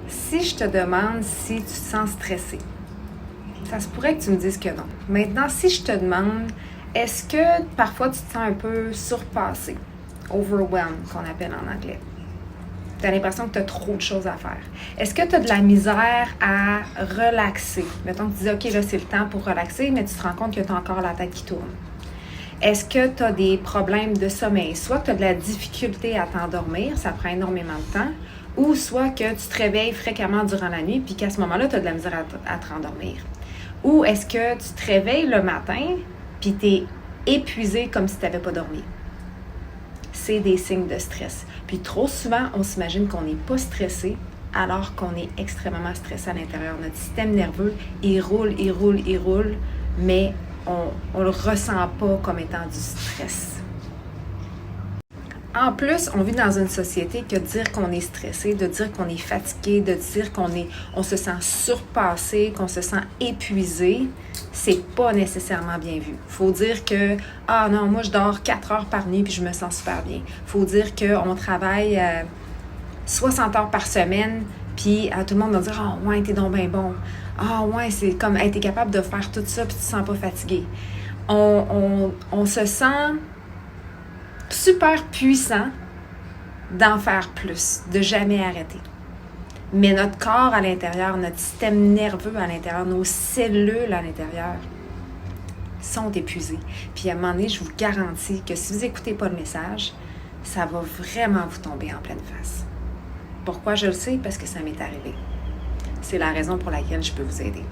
Si je te demande si tu te sens stressé, ça se pourrait que tu me dises que non. Maintenant, si je te demande, est-ce que parfois tu te sens un peu surpassé, overwhelmed, qu'on appelle en anglais? Tu as l'impression que tu as trop de choses à faire. Est-ce que tu as de la misère à relaxer? Mettons que tu dis, OK, là, c'est le temps pour relaxer, mais tu te rends compte que tu as encore la tête qui tourne. Est-ce que tu as des problèmes de sommeil? Soit que tu as de la difficulté à t'endormir, ça prend énormément de temps, ou soit que tu te réveilles fréquemment durant la nuit, puis qu'à ce moment-là, tu as de la misère à te rendormir. Ou est-ce que tu te réveilles le matin, puis tu es épuisé comme si tu n'avais pas dormi? C'est des signes de stress. Puis trop souvent, on s'imagine qu'on n'est pas stressé, alors qu'on est extrêmement stressé à l'intérieur. Notre système nerveux, il roule, mais on ne le ressent pas comme étant du stress. En plus, on vit dans une société que de dire qu'on est stressé, de dire qu'on est fatigué, de dire on se sent surpassé, qu'on se sent épuisé, c'est pas nécessairement bien vu. Faut dire que, ah non, moi je dors 4 heures par nuit puis je me sens super bien. Faut dire qu'on travaille 60 heures par semaine puis tout le monde va dire, ah ouais, t'es donc bien bon. Ah ouais, c'est comme, hey, t'es capable de faire tout ça puis tu te sens pas fatigué. On se sent super puissant d'en faire plus, de jamais arrêter. Mais notre corps à l'intérieur, notre système nerveux à l'intérieur, nos cellules à l'intérieur sont épuisées. Puis à un moment donné, je vous garantis que si vous n'écoutez pas le message, ça va vraiment vous tomber en pleine face. Pourquoi je le sais? Parce que ça m'est arrivé. C'est la raison pour laquelle je peux vous aider.